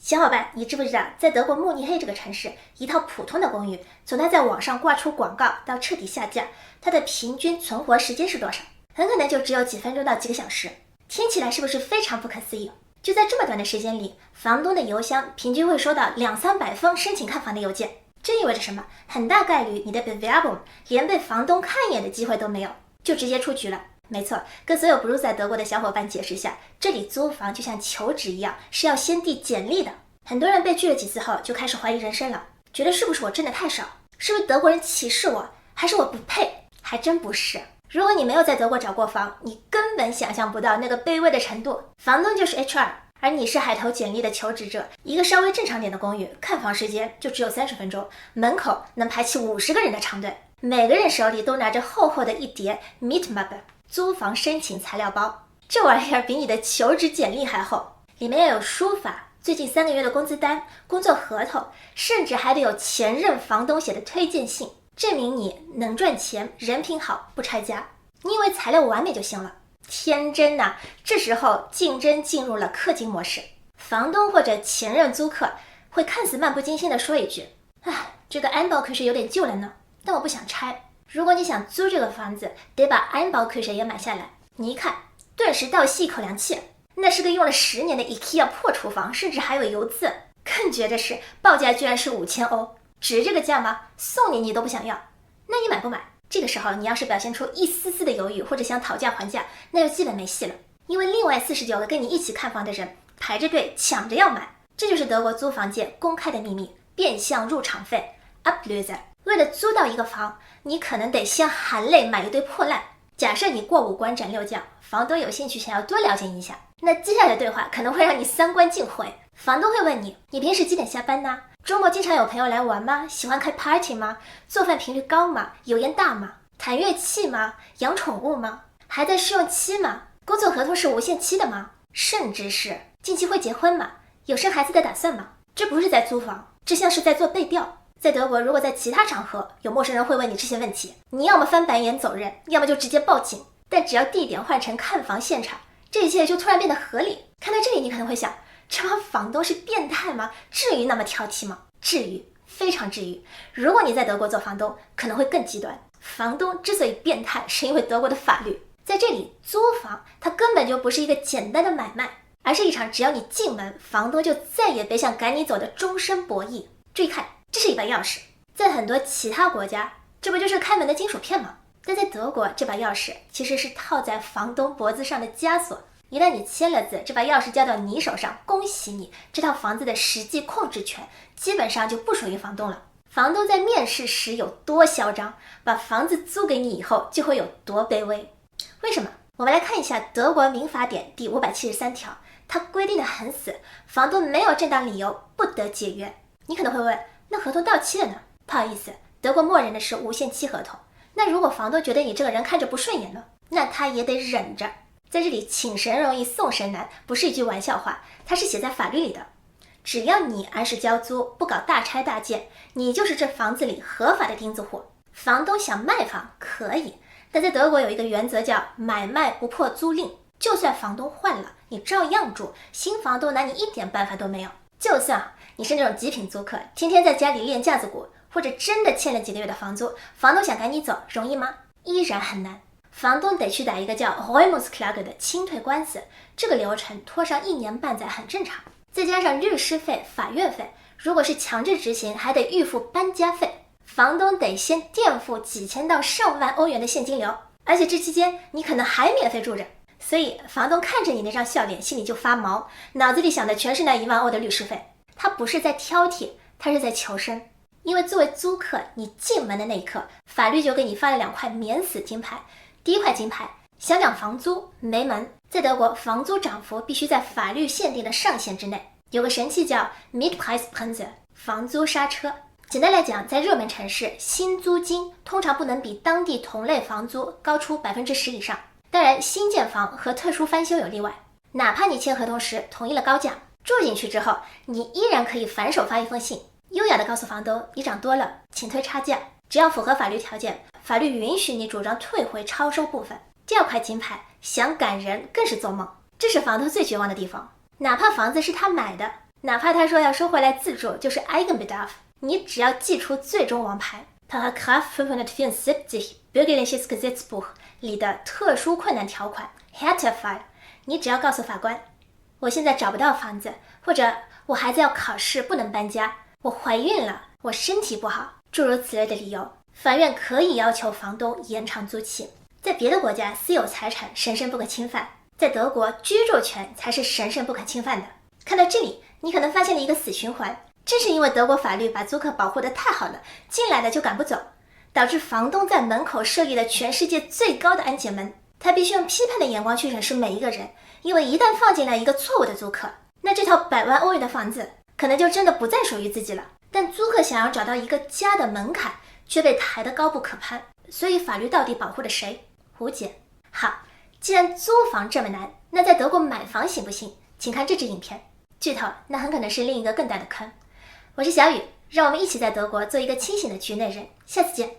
小伙伴，你知不知道，在德国慕尼黑这个城市，一套普通的公寓，从它在网上挂出广告到彻底下架，它的平均存活时间是多少？很可能就只有几分钟到几个小时。听起来是不是非常不可思议？就在这么短的时间里，房东的邮箱平均会收到200-300封申请看房的邮件。这意味着什么？很大概率你的 Bewerbung 连被房东看一眼的机会都没有，就直接出局了。没错，跟所有不住在德国的小伙伴解释一下，这里租房就像求职一样，是要先递简历的。很多人被拒了几次后，就开始怀疑人生了，觉得是不是我挣得太少，是不是德国人歧视我，还是我不配？还真不是。如果你没有在德国找过房，你根本想象不到那个卑微的程度。房东就是 HR， 而你是海投简历的求职者。一个稍微正常点的公寓，看房时间就只有30分钟，门口能排起50个人的长队，每个人手里都拿着厚厚的一叠 Mietmap 租房申请材料包，这玩意儿比你的求职简历还厚，里面要有书法、最近3个月的工资单、工作合同，甚至还得有前任房东写的推荐信，证明你能赚钱，人品好，不拆家。你以为材料完美就行了？天真呐！这时候竞争进入了氪金模式，房东或者前任租客会看似漫不经心地说一句：这个安保可是有点旧了呢，但我不想拆。如果你想租这个房子，得把安保课也买下来。你一看，顿时倒吸一口凉气，那是个用了10年的 IKEA 破厨房，甚至还有油渍。更绝的是，报价居然是5000欧，值这个价吗？送你都不想要，那你买不买？这个时候，你要是表现出一丝丝的犹豫，或者想讨价还价，那就基本没戏了。因为另外49个跟你一起看房的人排着队抢着要买，这就是德国租房界公开的秘密：变相入场费 Ablöse。为了租到一个房，你可能得先含泪买一堆破烂。假设你过5关斩6将，房东有兴趣想要多了解一下，那接下来的对话可能会让你3观尽毁。房东会问你：你平时几点下班呢？周末经常有朋友来玩吗？喜欢开 party 吗？做饭频率高吗？油烟大吗？弹乐器吗？养宠物吗？还在试用期吗？工作合同是无限期的吗？甚至是近期会结婚吗？有生孩子的打算吗？这不是在租房，这像是在做背调。在德国，如果在其他场合有陌生人会问你这些问题，你要么翻白眼走人，要么就直接报警。但只要地点换成看房现场，这一切就突然变得合理。看到这里，你可能会想，这帮房东是变态吗？至于那么挑剔吗？至于，非常至于。如果你在德国做房东，可能会更极端。房东之所以变态，是因为德国的法律。在这里，租房它根本就不是一个简单的买卖，而是一场只要你进门，房东就再也别想赶你走的终身博弈。注意看，这是一把钥匙，在很多其他国家，这不就是开门的金属片吗？但在德国，这把钥匙其实是套在房东脖子上的枷锁。一旦你签了字，这把钥匙交到你手上，恭喜你，这套房子的实际控制权基本上就不属于房东了。房东在面试时有多嚣张，把房子租给你以后就会有多卑微。为什么？我们来看一下德国民法典第573条，它规定的很死，房东没有正当理由不得解约。你可能会问，那合同到期了呢？不好意思，德国默认的是无限期合同。那如果房东觉得你这个人看着不顺眼呢，那他也得忍着。在这里，请神容易送神难不是一句玩笑话，它是写在法律里的。只要你按时交租，不搞大拆大建，你就是这房子里合法的钉子户。房东想卖房可以，但在德国有一个原则叫买卖不破租赁，就算房东换了，你照样住，新房东拿你一点办法都没有。就算你是那种极品租客，天天在家里练架子鼓，或者真的欠了几个月的房租，房东想赶你走，容易吗？依然很难。房东得去打一个叫 Räumungsklage 的清退官司，这个流程拖上1年半载很正常。再加上律师费、法院费，如果是强制执行，还得预付搬家费。房东得先垫付几千到上万欧元的现金流，而且这期间你可能还免费住着。所以房东看着你那张笑脸，心里就发毛，脑子里想的全是那1万欧的律师费。他不是在挑剔，他是在求生。因为作为租客，你进门的那一刻，法律就给你发了2块免死金牌。第一块金牌，想涨房租没门。在德国，房租涨幅必须在法律限定的上限之内，有个神器叫 Mietpreisbremse 房租刹车。简单来讲，在热门城市，新租金通常不能比当地同类房租高出10%以上。当然，新建房和特殊翻修有例外。哪怕你签合同时同意了高价，住进去之后，你依然可以反手发一封信，优雅地告诉房东，你涨多了，请退差价。只要符合法律条件，法律允许你主张退回超收部分。第2块金牌，想赶人更是做梦。这是房东最绝望的地方。哪怕房子是他买的，哪怕他说要收回来自住，就是 Eigenbedarf， 你只要寄出最终王牌 Paragraph 574 Bürgerliches Gesetzbuch 里的特殊困难条款 Härtefall， 你只要告诉法官，我现在找不到房子，或者我孩子要考试不能搬家，我怀孕了，我身体不好，诸如此类的理由，法院可以要求房东延长租期。在别的国家，私有财产神圣不可侵犯，在德国，居住权才是神圣不可侵犯的。看到这里，你可能发现了一个死循环，正是因为德国法律把租客保护得太好了，进来的就赶不走，导致房东在门口设立了全世界最高的安检门，他必须用批判的眼光去审视每一个人，因为一旦放进来一个错误的租客，那这套100万欧元的房子可能就真的不再属于自己了。但租客想要找到一个家的门槛却被抬得高不可攀，所以法律到底保护了谁？无解。好，既然租房这么难，那在德国买房行不行？请看这支影片。剧透，那很可能是另一个更大的坑。我是小雨，让我们一起在德国做一个清醒的局内人。下次见。